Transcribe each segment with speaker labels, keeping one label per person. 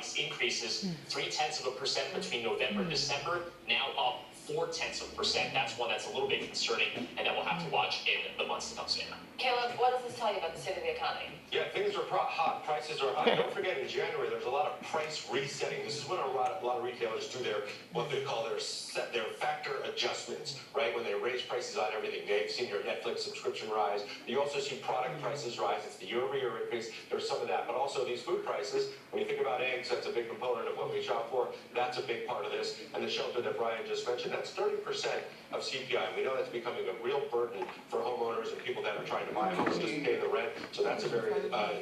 Speaker 1: price increases, 0.3% between November and December, now up 0.4%. That's one that's a little bit concerning, and that we'll have to watch in the months to come, Savannah.
Speaker 2: Caleb, what does this tell you about the state of the economy?
Speaker 3: Yeah, things are hot. Prices are high. Don't forget, in January, there's a lot of price resetting. This is when a lot of retailers do what they call their factor adjustments, right? When they raise prices on everything. They've seen your Netflix subscription rise. You also see product prices rise. It's the year-over-year increase. There's some of that. But also these food prices, when you think about eggs, that's a big component of what we shop for. That's a big part of this. And the shelter that Brian just mentioned, that's 30% of CPI. And we know that's becoming a real burden for homeowners and people that are trying to buy homes, just pay the rent. So that's a very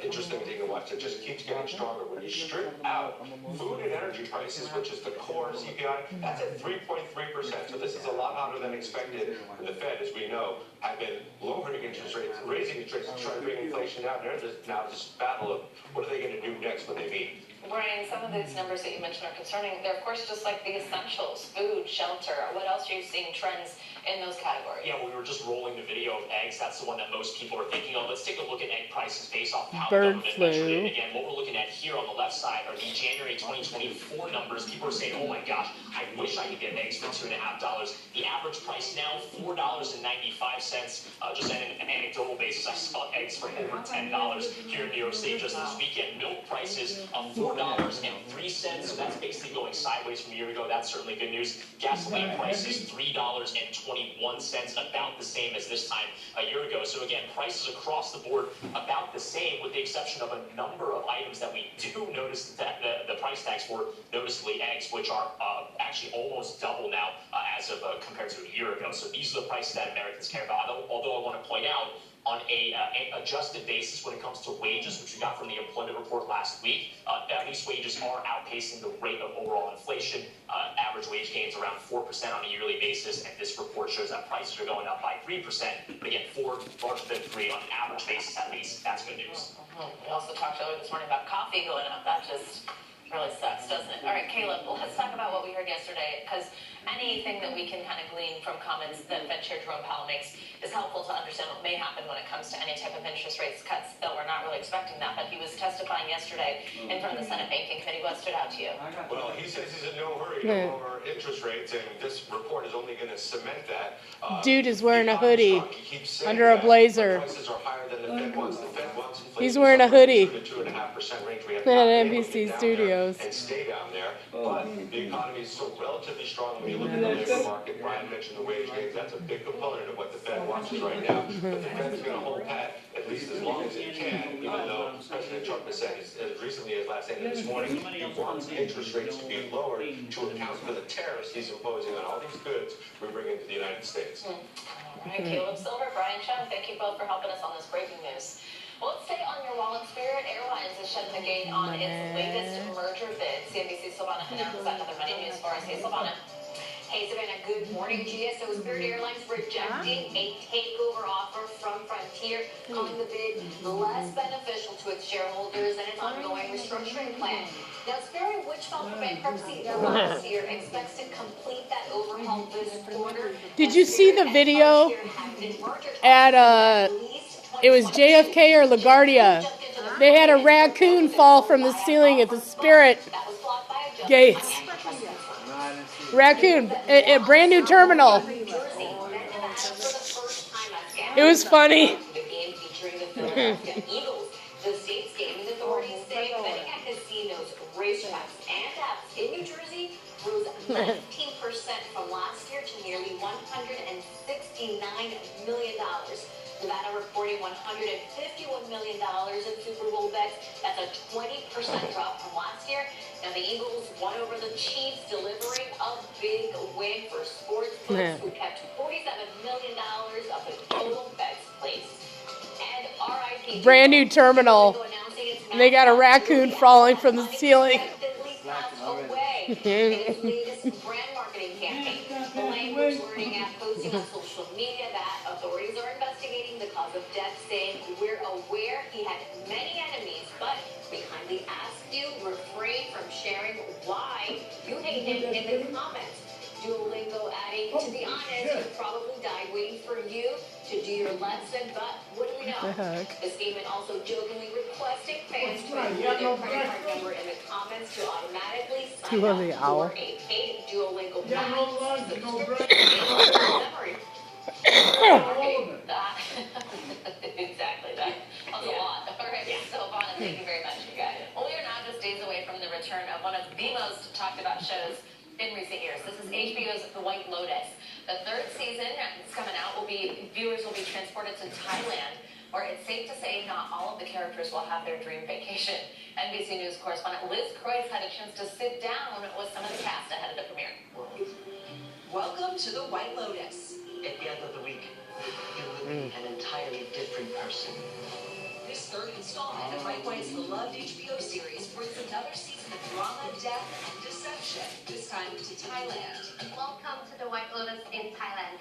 Speaker 3: interesting thing to watch. It just keeps getting stronger. When you strip out food and energy prices, which is the core CPI, that's at 3.3%. So this is a lot hotter than expected. And the Fed, as we know, have been lowering interest rates, raising interest rates, trying to bring inflation down. There's now this battle of what are they going to do next when they meet.
Speaker 2: Brian, some of these numbers that you mentioned are concerning. They're, of course, just like the essentials, food, shelter. What else are you seeing trends in those categories?
Speaker 1: Yeah, we were just rolling the video of eggs. That's the one that most people are thinking of. Let's take a look at egg prices based off how
Speaker 4: Bird
Speaker 1: the government
Speaker 4: flu.
Speaker 1: measured it. Again, what we're looking at here on the left side are the January 2024 numbers. People are saying, oh my gosh, I wish I could get eggs for $2.50. The average price now, $4.95. Just on an anecdotal basis, I saw eggs for over $10 here in New York State just this weekend. Milk prices of $4.03. So that's basically going sideways from a year ago. That's certainly good news. Gasoline prices, $3.21, about the same as this time a year ago. So again, prices across the board about the same, with the exception of a number of items that we do notice that the price tags for, noticeably eggs, which are actually almost double now as of compared to a year ago. So these are the prices that Americans care about. Although I want to point out, on an adjusted basis when it comes to wages, which we got from the employment report last week, at least wages are outpacing the rate of overall inflation. Average wage gains around 4% on a yearly basis, and this report shows that prices are going up by 3%. But again, 4 larger than 3 on an average basis at least. That's good news.
Speaker 2: We also talked earlier this morning about coffee going up. That just really sucks, doesn't it? All right, Caleb, let's talk about what we heard yesterday, because anything that we can kind of glean from comments that Fed Chair Jerome Powell makes is helpful to understand what may happen when it comes to any type of interest rates cuts, though we're not really expecting that. But he was testifying yesterday in front of the Senate Banking Committee. What stood out to you?
Speaker 3: Well, he says he's in no hurry to lower interest rates, and this report is only going to cement that.
Speaker 4: Dude is wearing a hoodie under a blazer.
Speaker 3: Prices are higher than the Fed wants. The Fed wants inflation.
Speaker 4: He's wearing a hoodie.
Speaker 3: The 2.5% range. We have
Speaker 4: At NBC Studios.
Speaker 3: And stay down there. But the economy is still relatively strong when you look at the labor market. Brian mentioned the wage gains. That's a big component of what the Fed wants right now. But the Fed is going to hold pat at least as long as it can, even though President Trump has said as recently as last night and this morning, he wants interest rates to be lowered to account for the tariffs he's imposing on all these goods we bring into the United States.
Speaker 2: All right, Caleb Silver, Brian Chung, thank you both for helping us on this breaking news. Well, let's stay on your wallet. Spirit Airlines is shedding the gate on its latest merger bid. CNBC's Silvana announced that another money news for us. Hey, Silvana. Hey, Savannah, good morning. GSO Spirit Airlines rejecting a takeover offer from Frontier, calling the bid less beneficial to its shareholders and its ongoing restructuring plan. Now, Spirit, which filed for bankruptcy last year, expects to complete that overhaul this quarter.
Speaker 4: Did you see the video at it was JFK or LaGuardia? They had a raccoon fall from the ceiling at the Spirit gates. Raccoon, a brand new terminal. It was funny.
Speaker 2: The state's gaming authorities say betting at casinos, racetracks, and apps in New Jersey rose 19% from last year to nearly $169 million. Nevada reporting $151 million in Super Bowl bets. That's a 20% drop from last year. Now, the Eagles won over the Chiefs, delivering a big win for sports books, who kept $47 million of the total bets placed. And RIP.
Speaker 4: Brand new terminal. And they got a raccoon falling from the ceiling.
Speaker 2: His latest brand marketing campaign. The language learning app posting on social media that authorities are investigating the cause of death, saying, "We're aware he had many enemies, but we kindly ask you refrain from sharing why you hate him in the comments." Duolingo adding, "To be honest, he probably died waiting for you to do your lesson, but what do we know?" The statement also jokingly requesting fans to include their credit card number in the comments. comments to automatically sign
Speaker 4: Two of
Speaker 2: up
Speaker 4: the owl.
Speaker 2: for a paid Duolingo package subscription memory. Exactly that. That's a lot. All right, so Vonna, thank you very much, you guys. Well, we are now just days away from the return of one of the most talked about shows in recent years. This is HBO's The White Lotus. The third season that's coming out viewers will be transported to Thailand, where it's safe to say not all of the characters will have their dream vacation. NBC News correspondent Liz Croyce had a chance to sit down with some of the cast ahead of the premiere.
Speaker 5: Welcome to The White Lotus.
Speaker 6: At the end of the week, you will be an entirely different person.
Speaker 5: This third installment of Right Way's beloved HBO series brings another season of drama, death, and deception, this time to Thailand.
Speaker 7: Welcome to the White Lotus in Thailand.